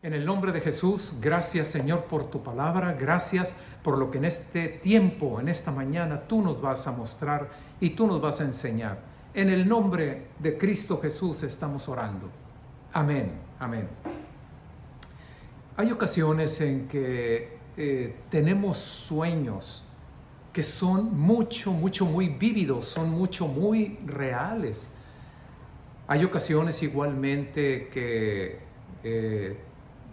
En el nombre de Jesús, gracias Señor por tu palabra, gracias por lo que en este tiempo, en esta mañana, tú nos vas a mostrar y tú nos vas a enseñar. En el nombre de Cristo Jesús estamos orando. Amén, amén. Hay ocasiones en que tenemos sueños que son muy vívidos, son muy reales. Hay ocasiones igualmente que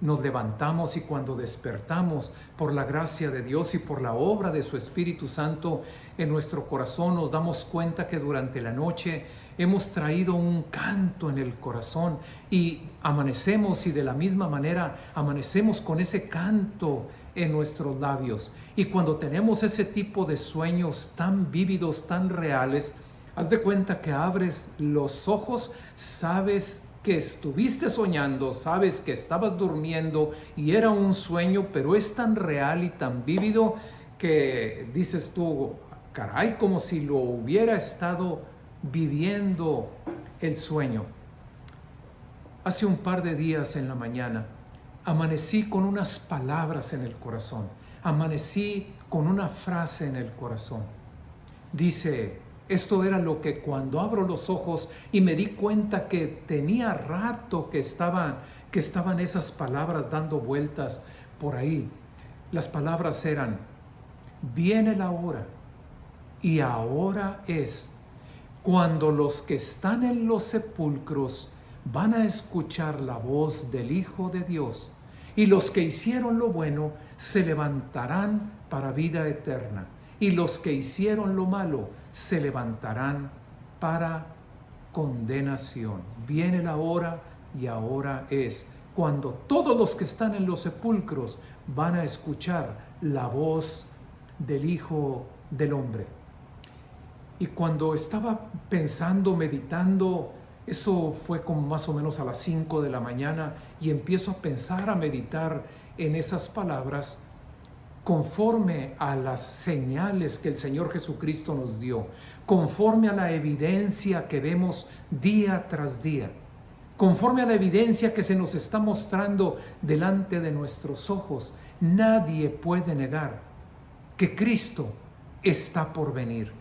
nos levantamos y cuando despertamos por la gracia de Dios y por la obra de su Espíritu Santo en nuestro corazón, nos damos cuenta que durante la noche hemos traído un canto en el corazón y amanecemos, y de la misma manera amanecemos con ese canto en nuestros labios. Y cuando tenemos ese tipo de sueños tan vívidos, tan reales, haz de cuenta que abres los ojos, sabes que estuviste soñando, sabes que estabas durmiendo y era un sueño, pero es tan real y tan vívido que dices tú, caray, como si lo hubiera estado viviendo el sueño. Hace un par de días en la mañana amanecí con unas palabras en el corazón, amanecí con una frase en el corazón. Dice, esto era lo que cuando abro los ojos y me di cuenta que tenía rato que estaban esas palabras dando vueltas por ahí. Las palabras eran, viene la hora y ahora es cuando los que están en los sepulcros van a escuchar la voz del Hijo de Dios, y los que hicieron lo bueno se levantarán para vida eterna, y los que hicieron lo malo se levantarán para condenación. Viene la hora y ahora es cuando todos los que están en los sepulcros van a escuchar la voz del Hijo del Hombre. Y cuando estaba pensando, meditando, eso fue como más o menos a las 5 de la mañana, y empiezo a pensar, a meditar en esas palabras conforme a las señales que el Señor Jesucristo nos dio, conforme a la evidencia que vemos día tras día, conforme a la evidencia que se nos está mostrando delante de nuestros ojos. Nadie puede negar que Cristo está por venir,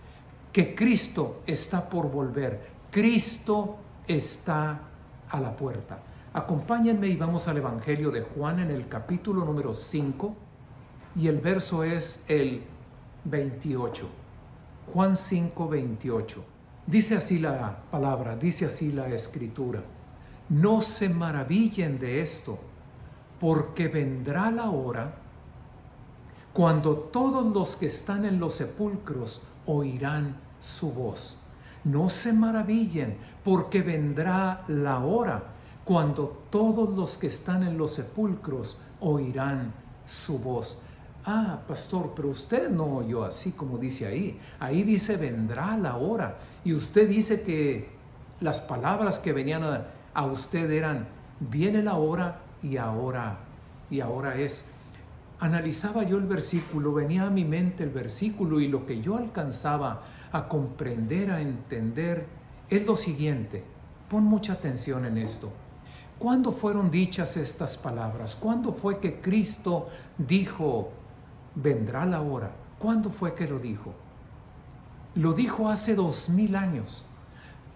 que Cristo está por volver, Cristo está a la puerta. Acompáñenme y vamos al Evangelio de Juan en el capítulo número 5 y el verso es el 28. Juan 5, 28. Dice así la palabra, dice así la Escritura. No se maravillen de esto, porque vendrá la hora cuando todos los que están en los sepulcros oirán su voz. No se maravillen, porque vendrá la hora cuando todos los que están en los sepulcros oirán su voz. Ah, pastor, pero usted no oyó así como dice ahí. Ahí dice vendrá la hora. Y usted dice que las palabras que venían a usted eran viene la hora y ahora es. Analizaba yo el versículo, venía a mi mente el versículo, y lo que yo alcanzaba a comprender, a entender, es lo siguiente. Pon mucha atención en esto. ¿Cuándo fueron dichas estas palabras? ¿Cuándo fue que Cristo dijo, vendrá la hora? ¿Cuándo fue que lo dijo? Lo dijo hace 2000 años.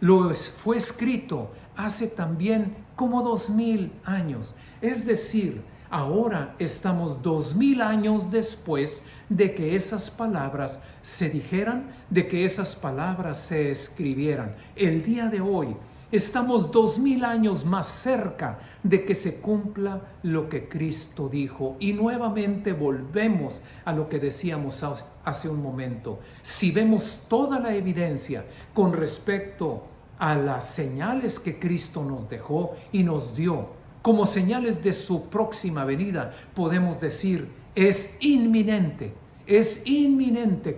Lo fue escrito hace también como 2000 años. Es decir, ahora estamos 2000 años después de que esas palabras se dijeran, de que esas palabras se escribieran. El día de hoy estamos 2000 años más cerca de que se cumpla lo que Cristo dijo. Y nuevamente volvemos a lo que decíamos hace un momento. Si vemos toda la evidencia con respecto a las señales que Cristo nos dejó y nos dio, como señales de su próxima venida, podemos decir, es inminente,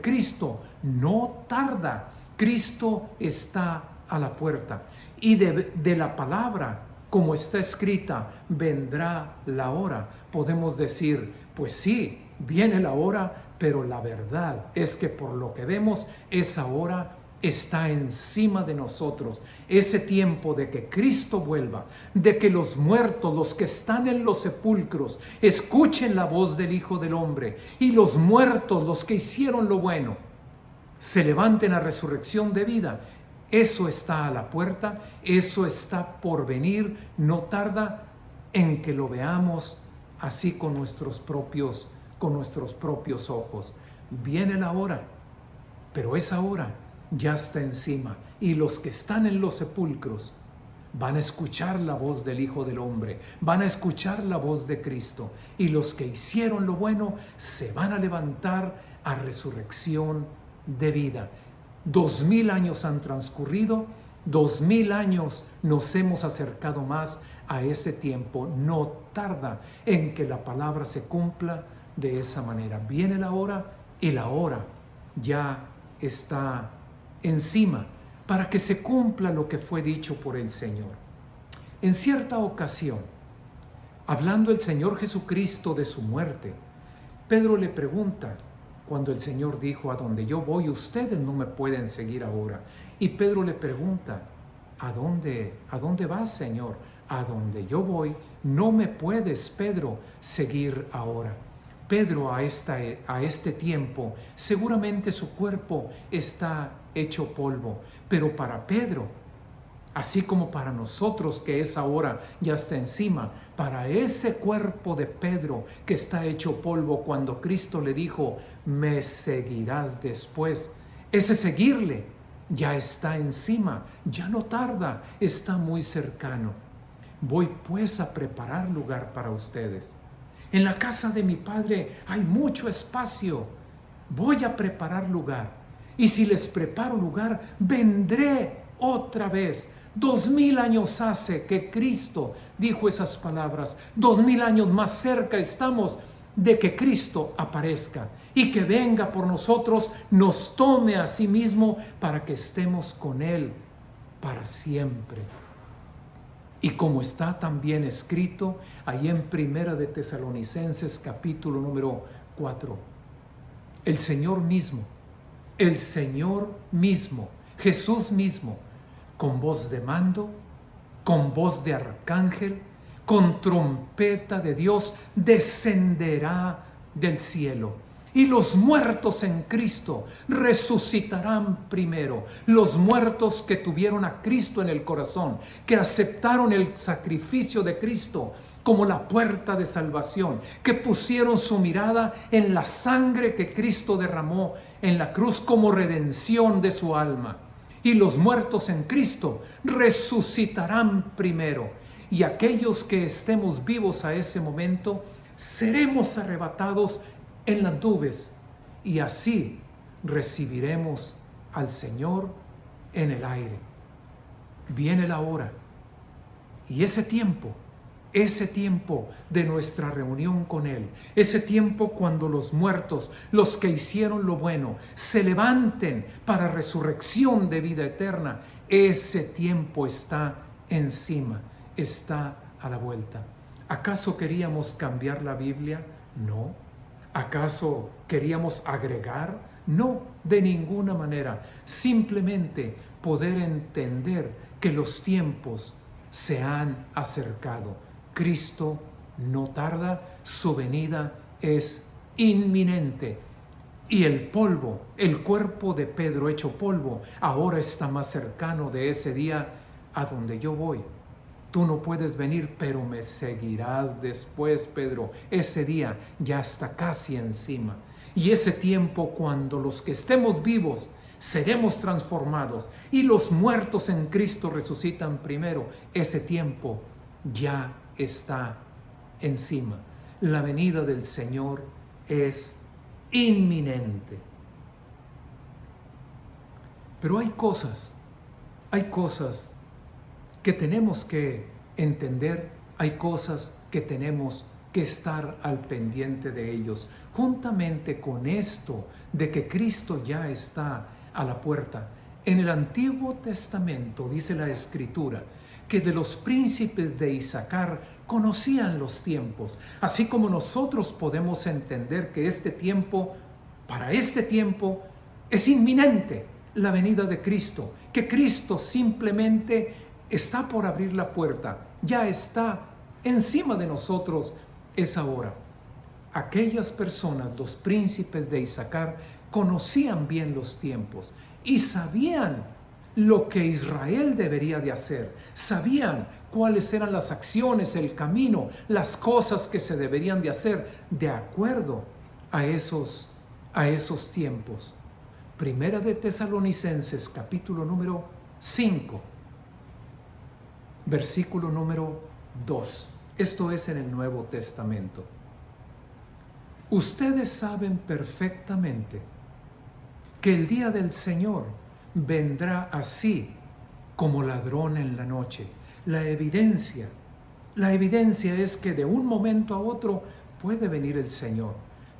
Cristo no tarda, Cristo está a la puerta. Y de la palabra, como está escrita, vendrá la hora, podemos decir, pues sí, viene la hora, pero la verdad es que por lo que vemos, esa hora está encima de nosotros. Ese tiempo de que Cristo vuelva, de que los muertos, los que están en los sepulcros, escuchen la voz del Hijo del Hombre, y los muertos, los que hicieron lo bueno, se levanten a resurrección de vida. Eso está a la puerta, eso está por venir, no tarda en que lo veamos así con nuestros propios ojos. Viene la hora, pero esa hora ya está encima, y los que están en los sepulcros van a escuchar la voz del Hijo del Hombre, van a escuchar la voz de Cristo, y los que hicieron lo bueno se van a levantar a resurrección de vida. 2000 años han transcurrido, 2000 años nos hemos acercado más a ese tiempo. No tarda en que la palabra se cumpla de esa manera. Viene la hora, y la hora ya está encima para que se cumpla lo que fue dicho por el Señor. En cierta ocasión, hablando el Señor Jesucristo de su muerte, Pedro le pregunta, cuando el Señor dijo: a donde yo voy, ustedes no me pueden seguir ahora. Y Pedro le pregunta: ¿A dónde vas, Señor? A donde yo voy, no me puedes, Pedro, seguir ahora. Pedro a este tiempo, seguramente su cuerpo está hecho polvo, pero para Pedro, así como para nosotros que esa hora ya está encima, para ese cuerpo de Pedro que está hecho polvo, cuando Cristo le dijo: me seguirás después, ese seguirle ya está encima, ya no tarda, está muy cercano. Voy pues a preparar lugar para ustedes. En la casa de mi Padre hay mucho espacio. Voy a preparar lugar. Y si les preparo lugar, vendré otra vez. 2000 años hace que Cristo dijo esas palabras. 2000 años más cerca estamos de que Cristo aparezca y que venga por nosotros, nos tome a sí mismo para que estemos con Él para siempre. Y como está también escrito ahí en Primera de Tesalonicenses capítulo número 4, el Señor mismo, Jesús mismo, con voz de mando, con voz de arcángel, con trompeta de Dios, descenderá del cielo. Y los muertos en Cristo resucitarán primero. Los muertos que tuvieron a Cristo en el corazón, que aceptaron el sacrificio de Cristo como la puerta de salvación, que pusieron su mirada en la sangre que Cristo derramó en la cruz como redención de su alma. Y los muertos en Cristo resucitarán primero. Y aquellos que estemos vivos a ese momento, seremos arrebatados en las nubes, y así recibiremos al Señor en el aire. Viene la hora, y ese tiempo de nuestra reunión con Él, ese tiempo cuando los muertos, los que hicieron lo bueno, se levanten para resurrección de vida eterna, ese tiempo está encima, está a la vuelta. ¿Acaso queríamos cambiar la Biblia? No. ¿Acaso queríamos agregar? No, de ninguna manera. Simplemente poder entender que los tiempos se han acercado. Cristo no tarda, su venida es inminente. Y el polvo, el cuerpo de Pedro hecho polvo, ahora está más cercano de ese día a donde yo voy. Tú no puedes venir, pero me seguirás después, Pedro. Ese día ya está casi encima. Y ese tiempo, cuando los que estemos vivos seremos transformados y los muertos en Cristo resucitan primero, ese tiempo ya está encima. La venida del Señor es inminente. Pero hay cosas que tenemos que entender, hay cosas que tenemos que estar al pendiente de ellos. Juntamente con esto de que Cristo ya está a la puerta, en el Antiguo Testamento dice la Escritura que de los príncipes de Isaacar conocían los tiempos, así como nosotros podemos entender que para este tiempo es inminente. la venida de Cristo, que Cristo simplemente está por abrir la puerta, ya está encima de nosotros esa hora. Aquellas personas, los príncipes de Isaacar, conocían bien los tiempos y sabían lo que Israel debería de hacer. Sabían cuáles eran las acciones, el camino, las cosas que se deberían de hacer de acuerdo a esos tiempos. Primera de Tesalonicenses, capítulo número 5, versículo número 2. Esto es en el Nuevo Testamento. Ustedes saben perfectamente que el día del Señor vendrá así como ladrón en la noche. La evidencia es que de un momento a otro puede venir el Señor,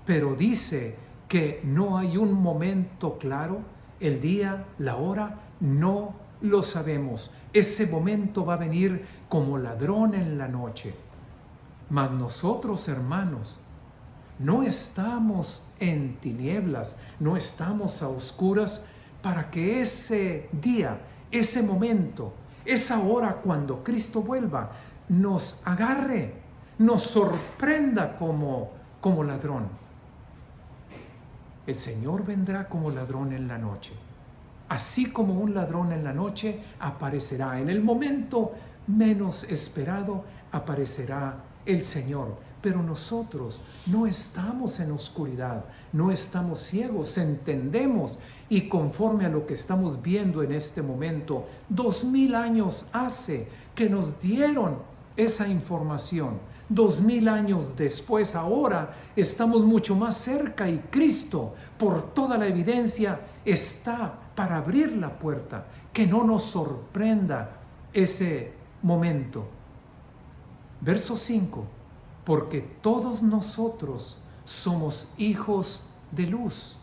pero dice que no hay un momento claro, el día, la hora, no lo sabemos. Ese momento va a venir como ladrón en la noche. Mas nosotros, hermanos, no estamos en tinieblas, no estamos a oscuras para que ese día, ese momento, esa hora cuando Cristo vuelva, nos agarre, nos sorprenda como ladrón. El Señor vendrá como ladrón en la noche. Así como un ladrón en la noche aparecerá. En el momento menos esperado aparecerá el Señor. Pero nosotros no estamos en oscuridad, no estamos ciegos, entendemos, y conforme a lo que estamos viendo en este momento, 2000 años hace que nos dieron esa información. 2000 años después, ahora estamos mucho más cerca y Cristo, por toda la evidencia, está para abrir la puerta. Que no nos sorprenda ese momento. Verso 5. Porque todos nosotros somos hijos de luz.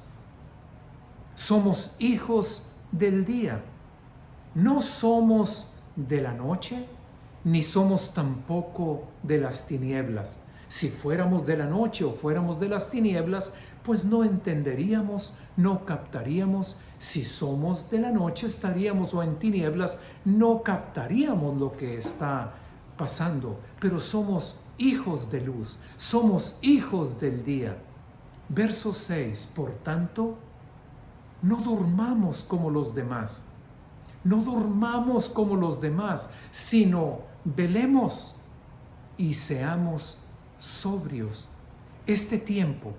Somos hijos del día. No somos de la noche, ni somos tampoco de las tinieblas. Si fuéramos de la noche o fuéramos de las tinieblas, pues no entenderíamos, no captaríamos. Si somos de la noche, estaríamos o en tinieblas, no captaríamos lo que está pasando. Pero somos hijos de luz, somos hijos del día. Verso 6, por tanto, no durmamos como los demás. No durmamos como los demás, sino velemos y seamos sobrios. Este tiempo,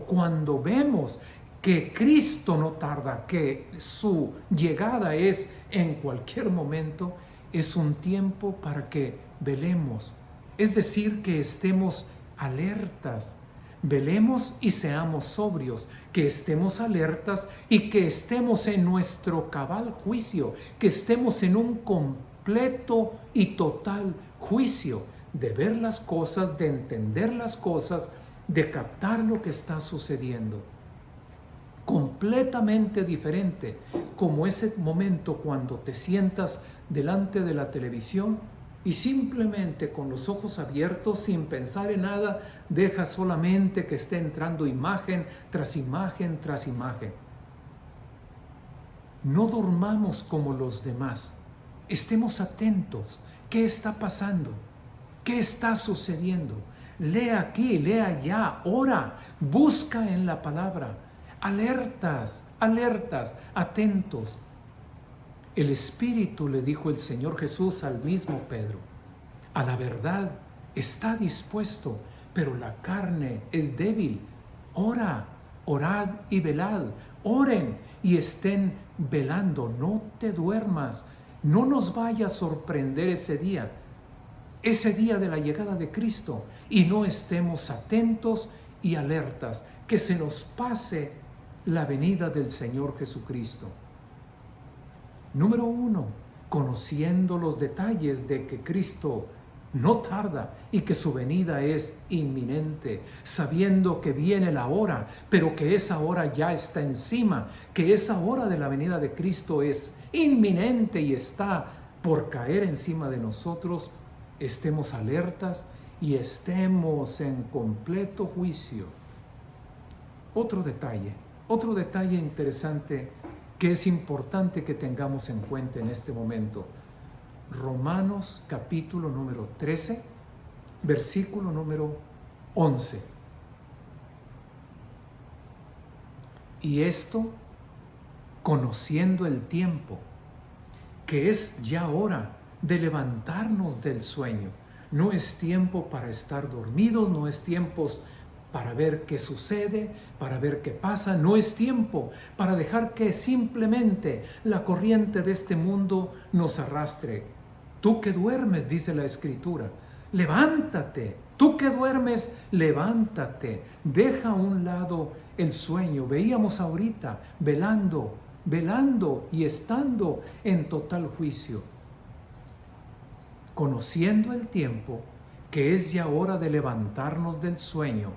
cuando vemos que Cristo no tarda, que su llegada es en cualquier momento, es un tiempo para que velemos. Es decir, que estemos alertas. Velemos y seamos sobrios, que estemos alertas y que estemos en nuestro cabal juicio, que estemos en un completo y total juicio de ver las cosas, de entender las cosas, de captar lo que está sucediendo. Completamente diferente, como ese momento cuando te sientas delante de la televisión y simplemente con los ojos abiertos, sin pensar en nada, deja solamente que esté entrando imagen tras imagen tras imagen. No durmamos como los demás. Estemos atentos. ¿Qué está pasando? ¿Qué está sucediendo? Lea aquí, lea allá, ora, busca en la palabra. Alertas, atentos. El Espíritu, le dijo el Señor Jesús al mismo Pedro, a la verdad está dispuesto, pero la carne es débil. Orad y velad. Oren y estén velando. No te duermas. No nos vaya a sorprender ese día de la llegada de Cristo, y no estemos atentos y alertas, que se nos pase la venida del Señor Jesucristo. Número 1, conociendo los detalles de que Cristo no tarda y que su venida es inminente, sabiendo que viene la hora, pero que esa hora ya está encima, que esa hora de la venida de Cristo es inminente y está por caer encima de nosotros. Estemos alertas y estemos en completo juicio. Otro detalle, Otro detalle interesante que es importante que tengamos en cuenta en este momento. Romanos capítulo número 13, versículo número 11. Y esto, conociendo el tiempo, que es ya hora de levantarnos del sueño. No es tiempo para estar dormidos, no es tiempo para ver qué sucede, para ver qué pasa, no es tiempo para dejar que simplemente la corriente de este mundo nos arrastre. Tú que duermes, dice la Escritura, levántate. Tú que duermes, levántate. Deja a un lado el sueño. Veíamos ahorita, velando y estando en total juicio. Conociendo el tiempo, que es ya hora de levantarnos del sueño,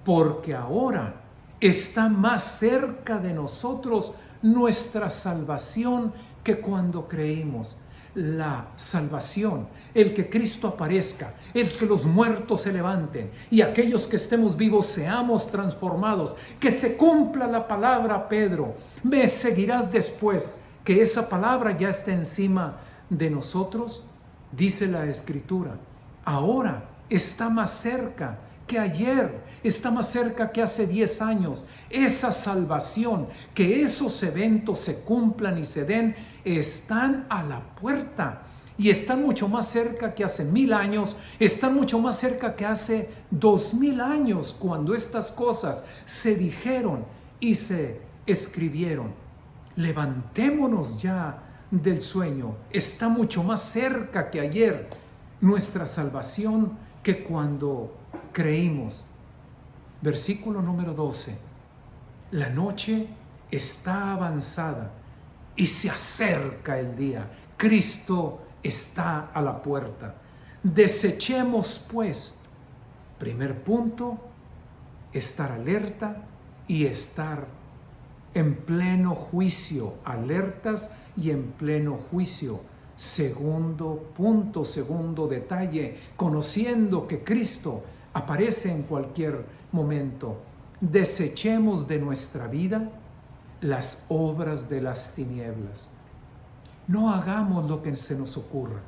porque ahora está más cerca de nosotros nuestra salvación que cuando creímos. La salvación, el que Cristo aparezca, el que los muertos se levanten y aquellos que estemos vivos seamos transformados, que se cumpla la palabra, Pedro, me seguirás después, que esa palabra ya está encima de nosotros, dice la Escritura. Ahora está más cerca que ayer, está más cerca que hace 10 años. Esa salvación, que esos eventos se cumplan y se den, están a la puerta y están mucho más cerca que hace 1000 años, están mucho más cerca que hace 2000 años, cuando estas cosas se dijeron y se escribieron. Levantémonos ya del sueño, está mucho más cerca que ayer nuestra salvación que cuando creímos. Versículo número 12. La noche está avanzada y se acerca el día. Cristo está a la puerta. Desechemos pues, primer punto, estar alerta y estar en pleno juicio, alertas y en pleno juicio. Segundo punto, segundo detalle, conociendo que Cristo aparece en cualquier momento. Desechemos de nuestra vida las obras de las tinieblas. No hagamos lo que se nos ocurra.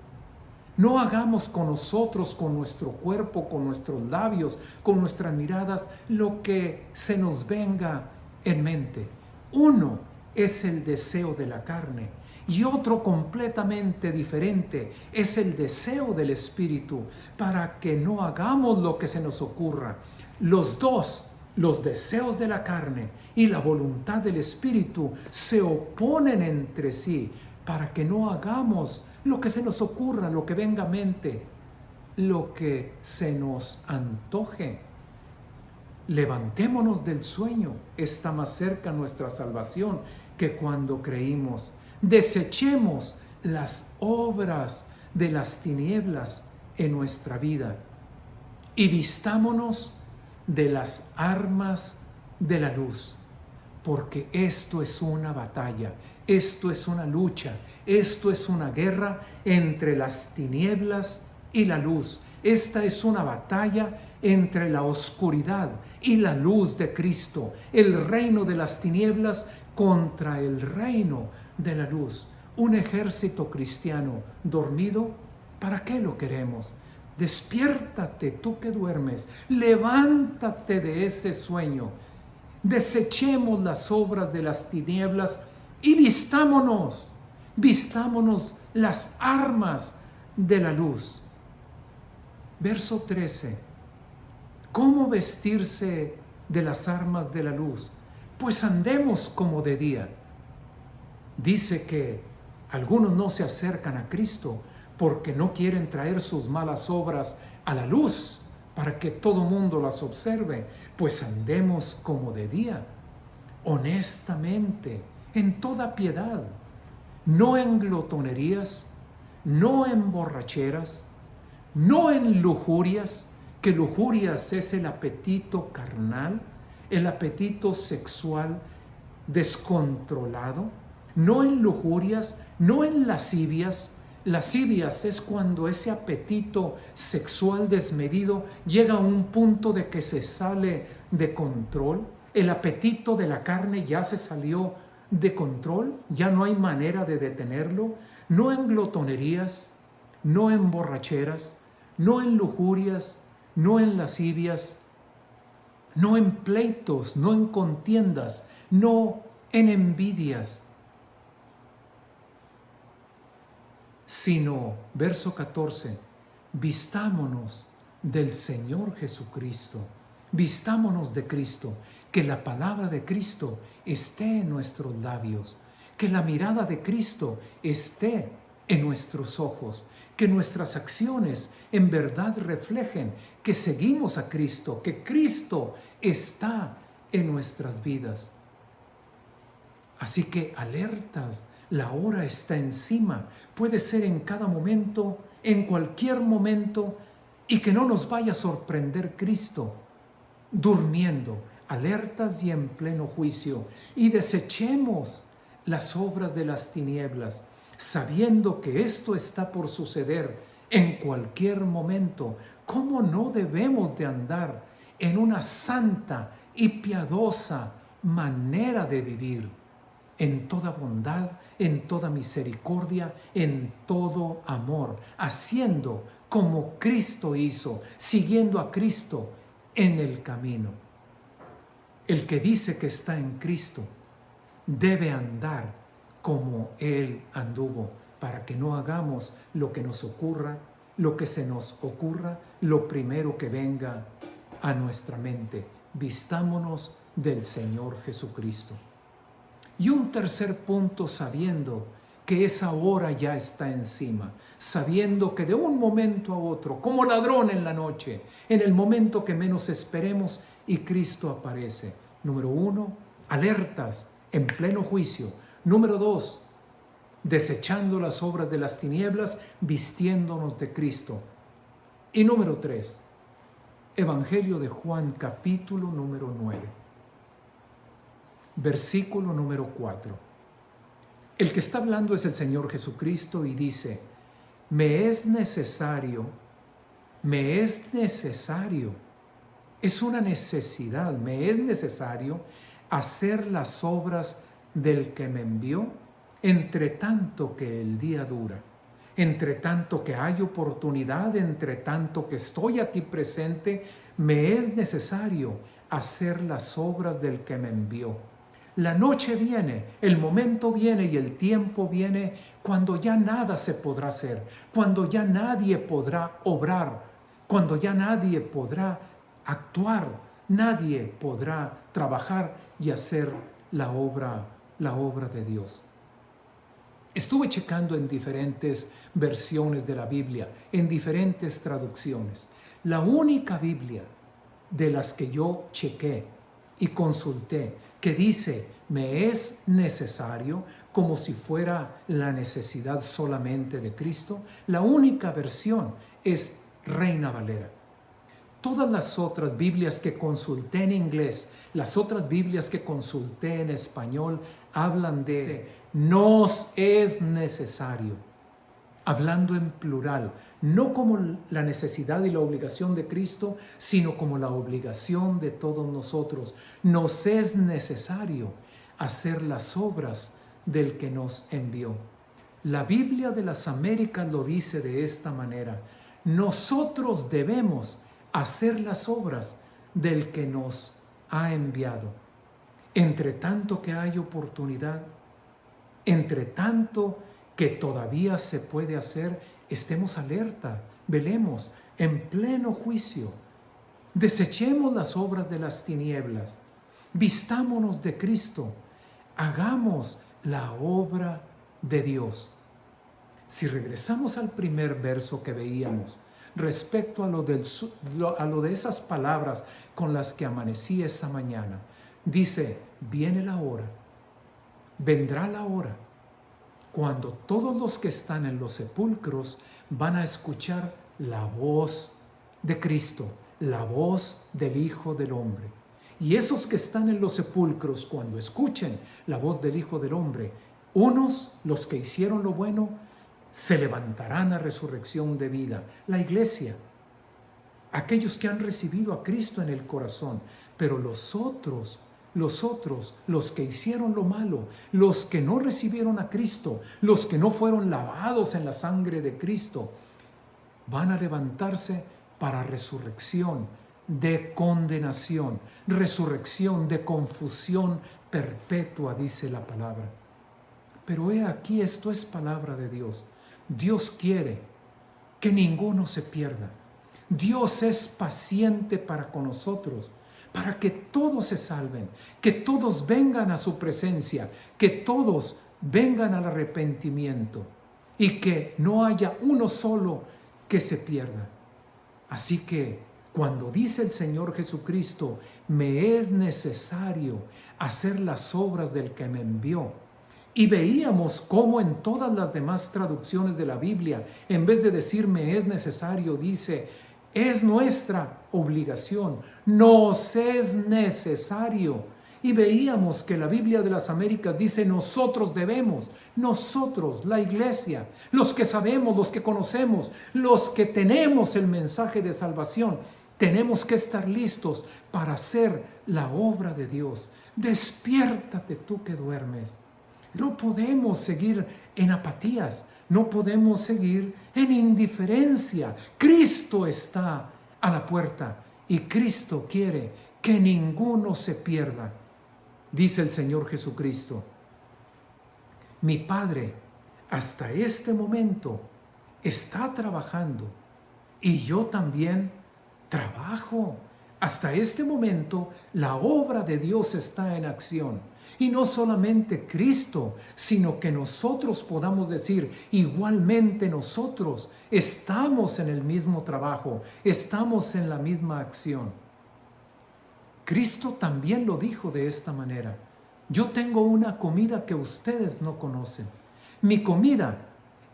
No hagamos con nosotros, con nuestro cuerpo, con nuestros labios, con nuestras miradas, lo que se nos venga en mente. Uno es el deseo de la carne y otro completamente diferente es el deseo del Espíritu, para que no hagamos lo que se nos ocurra. Los dos, los deseos de la carne y la voluntad del Espíritu, se oponen entre sí para que no hagamos lo que se nos ocurra, lo que venga a mente, lo que se nos antoje. Levantémonos del sueño, está más cerca nuestra salvación que cuando creímos. Desechemos las obras de las tinieblas en nuestra vida y vistámonos de las armas de la luz, porque esto es una batalla, esto es una lucha, esto es una guerra entre las tinieblas y la luz. Esta es una batalla entre la oscuridad y la luz de Cristo, el reino de las tinieblas contra el reino de la luz. Un ejército cristiano dormido, ¿para qué lo queremos? Despiértate, tú que duermes, levántate de ese sueño. Desechemos las obras de las tinieblas y vistámonos las armas de la luz. Verso 13. ¿Cómo vestirse de las armas de la luz? Pues andemos como de día. Dice que algunos no se acercan a Cristo porque no quieren traer sus malas obras a la luz para que todo mundo las observe. Pues andemos como de día, honestamente, en toda piedad, no en glotonerías, no en borracheras, no en lujurias, que lujurias es el apetito carnal, el apetito sexual descontrolado, no en lujurias, no en lascivias. Lascivias es cuando ese apetito sexual desmedido llega a un punto de que se sale de control. El apetito de la carne ya se salió de control, ya no hay manera de detenerlo, no en glotonerías, no en borracheras, no en lujurias, no en lascivias, no en pleitos, no en contiendas, no en envidias, sino, verso 14, vistámonos del Señor Jesucristo, vistámonos de Cristo, que la palabra de Cristo esté en nuestros labios, que la mirada de Cristo esté en nuestros ojos, que nuestras acciones en verdad reflejen que seguimos a Cristo, que Cristo está en nuestras vidas. Así que alertas, la hora está encima, puede ser en cada momento, en cualquier momento, y que no nos vaya a sorprender Cristo durmiendo, alertas y en pleno juicio, y desechemos las obras de las tinieblas, sabiendo que esto está por suceder en cualquier momento. ¿Cómo no debemos de andar en una santa y piadosa manera de vivir? En toda bondad, en toda misericordia, en todo amor, haciendo como Cristo hizo, siguiendo a Cristo en el camino. El que dice que está en Cristo debe andar como Él anduvo, para que no hagamos lo que nos ocurra, lo que se nos ocurra, lo primero que venga a nuestra mente. Vistámonos del Señor Jesucristo. Y un tercer punto, sabiendo que esa hora ya está encima, sabiendo que de un momento a otro, como ladrón en la noche, en el momento que menos esperemos, y Cristo aparece. Número 1, alertas en pleno juicio. Número 2, desechando las obras de las tinieblas, vistiéndonos de Cristo. Y número 3, Evangelio de Juan, capítulo número 9. Versículo número 4. El que está hablando es el Señor Jesucristo y dice, me es necesario, es una necesidad, me es necesario hacer las obras del que me envió, entre tanto que el día dura, entre tanto que hay oportunidad, entre tanto que estoy aquí presente, me es necesario hacer las obras del que me envió. La noche viene, el momento viene y el tiempo viene cuando ya nada se podrá hacer, cuando ya nadie podrá obrar, cuando ya nadie podrá actuar, nadie podrá trabajar y hacer la obra de Dios. Estuve checando en diferentes versiones de la Biblia, en diferentes traducciones. La única Biblia de las que yo chequé y consulté que dice, me es necesario, como si fuera la necesidad solamente de Cristo, la única versión es Reina Valera. Todas las otras Biblias que consulté en inglés, las otras Biblias que consulté en español, hablan de nos es necesario, hablando en plural, no como la necesidad y la obligación de Cristo, sino como la obligación de todos nosotros. Nos es necesario hacer las obras del que nos envió. La Biblia de las Américas lo dice de esta manera: nosotros debemos hacer las obras del que nos ha enviado. Entre tanto que hay oportunidad, entre tanto que todavía se puede hacer, estemos alerta, velemos en pleno juicio. Desechemos las obras de las tinieblas, vistámonos de Cristo, hagamos la obra de Dios. Si regresamos al primer verso que veíamos, respecto a lo de esas palabras con las que amanecí esa mañana, dice, viene la hora, vendrá la hora, cuando todos los que están en los sepulcros van a escuchar la voz de Cristo, la voz del Hijo del Hombre. Y esos que están en los sepulcros, cuando escuchen la voz del Hijo del Hombre, unos, los que hicieron lo bueno, se levantarán a resurrección de vida. La iglesia, aquellos que han recibido a Cristo en el corazón, pero los otros los otros, los que hicieron lo malo, los que no recibieron a Cristo, los que no fueron lavados en la sangre de Cristo, van a levantarse para resurrección de condenación, resurrección de confusión perpetua, dice la palabra. Pero he aquí, esto es palabra de Dios. Dios quiere que ninguno se pierda. Dios es paciente para con nosotros, para que todos se salven, que todos vengan a su presencia, que todos vengan al arrepentimiento y que no haya uno solo que se pierda. Así que cuando dice el Señor Jesucristo, me es necesario hacer las obras del que me envió, y veíamos cómo en todas las demás traducciones de la Biblia, en vez de decir me es necesario, dice es nuestra obligación, nos es necesario. Y veíamos que la Biblia de las Américas dice nosotros debemos, nosotros, la iglesia, los que sabemos, los que conocemos, los que tenemos el mensaje de salvación, tenemos que estar listos para hacer la obra de Dios. Despiértate tú que duermes. No podemos seguir en apatías, no podemos seguir en indiferencia. Cristo está a la puerta y Cristo quiere que ninguno se pierda. Dice el Señor Jesucristo, mi Padre hasta este momento está trabajando y yo también trabajo. Hasta este momento la obra de Dios está en acción. Y no solamente Cristo, sino que nosotros podamos decir, igualmente nosotros estamos en el mismo trabajo, estamos en la misma acción. Cristo también lo dijo de esta manera, yo tengo una comida que ustedes no conocen. Mi comida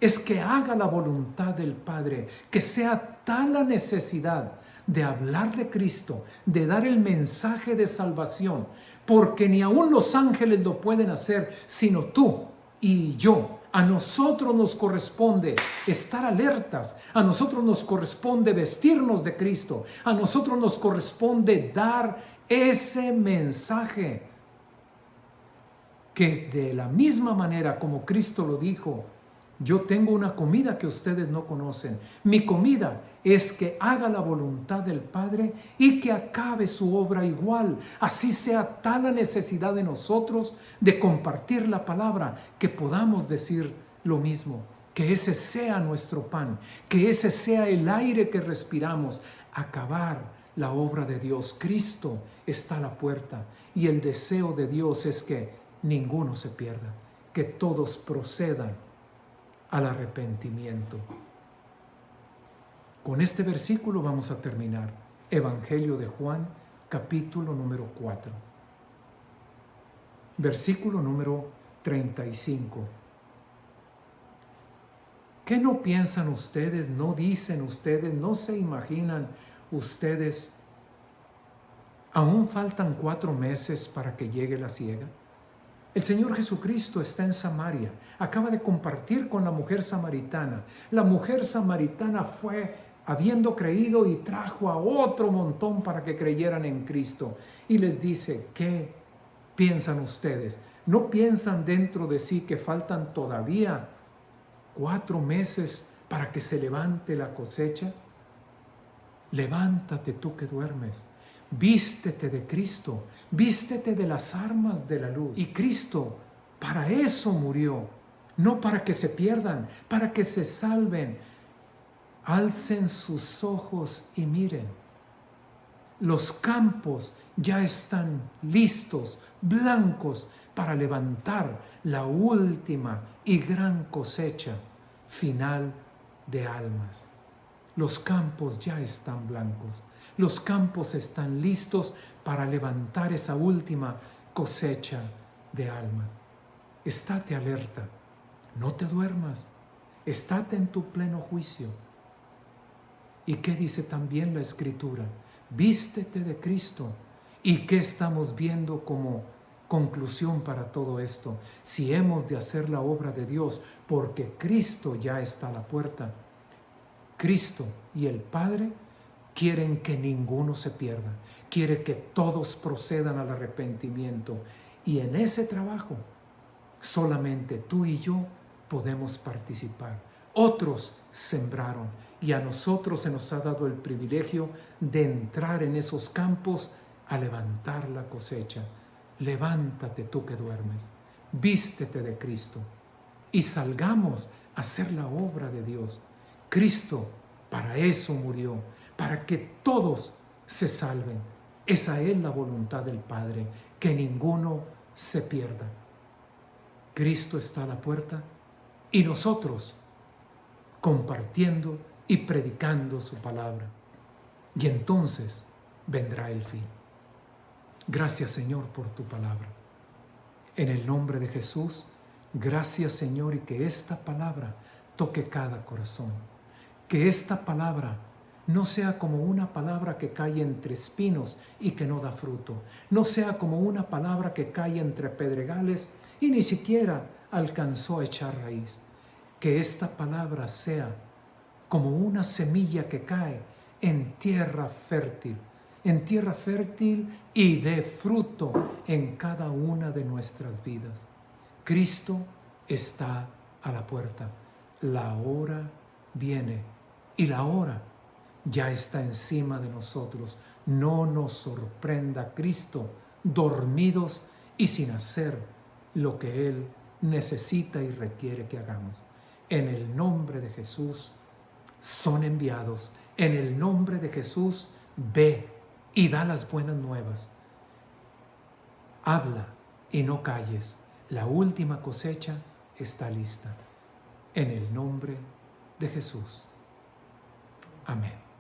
es que haga la voluntad del Padre, que sea tal la necesidad de hablar de Cristo, de dar el mensaje de salvación, porque ni aun los ángeles lo pueden hacer, sino tú y yo. A nosotros nos corresponde estar alertas, a nosotros nos corresponde vestirnos de Cristo, a nosotros nos corresponde dar ese mensaje que de la misma manera como Cristo lo dijo, yo tengo una comida que ustedes no conocen. Mi comida es que haga la voluntad del Padre y que acabe su obra igual. Así sea tal la necesidad de nosotros de compartir la palabra que podamos decir lo mismo. Que ese sea nuestro pan, que ese sea el aire que respiramos. Acabar la obra de Dios. Cristo está a la puerta y el deseo de Dios es que ninguno se pierda, que todos procedan al arrepentimiento. Con este versículo vamos a terminar. Evangelio de Juan, capítulo número 4. Versículo número 35. ¿Qué no piensan ustedes, no dicen ustedes, no se imaginan ustedes? ¿Aún faltan 4 meses para que llegue la siega? El Señor Jesucristo está en Samaria, acaba de compartir con la mujer samaritana. La mujer samaritana fue habiendo creído y trajo a otro montón para que creyeran en Cristo. Y les dice, ¿qué piensan ustedes? ¿No piensan dentro de sí que faltan todavía 4 meses para que se levante la cosecha? Levántate tú que duermes. Vístete de Cristo, vístete de las armas de la luz. Y Cristo para eso murió, no para que se pierdan, para que se salven. Alcen sus ojos y miren. Los campos ya están listos, blancos, para levantar la última y gran cosecha final de almas. Los campos ya están blancos. Los campos están listos para levantar esa última cosecha de almas. Estate alerta, no te duermas, estate en tu pleno juicio. ¿Y qué dice también la Escritura? Vístete de Cristo. ¿Y qué estamos viendo como conclusión para todo esto? Si hemos de hacer la obra de Dios, porque Cristo ya está a la puerta. Cristo y el Padre quieren que ninguno se pierda, quiere que todos procedan al arrepentimiento. Y en ese trabajo solamente tú y yo podemos participar. Otros sembraron y a nosotros se nos ha dado el privilegio de entrar en esos campos a levantar la cosecha. Levántate tú que duermes, vístete de Cristo y salgamos a hacer la obra de Dios. Cristo para eso murió, para que todos se salven. Esa es la voluntad del Padre, que ninguno se pierda. Cristo está a la puerta y nosotros compartiendo y predicando su palabra. Y entonces vendrá el fin. Gracias, Señor, por tu palabra. En el nombre de Jesús, gracias, Señor, y que esta palabra toque cada corazón. Que esta palabra no sea como una palabra que cae entre espinos y que no da fruto. No sea como una palabra que cae entre pedregales y ni siquiera alcanzó a echar raíz. Que esta palabra sea como una semilla que cae en tierra fértil y dé fruto en cada una de nuestras vidas. Cristo está a la puerta. La hora viene y la hora ya está encima de nosotros. No nos sorprenda Cristo dormidos y sin hacer lo que Él necesita y requiere que hagamos. En el nombre de Jesús son enviados. En el nombre de Jesús ve y da las buenas nuevas. Habla y no calles. La última cosecha está lista. En el nombre de Jesús. Amén.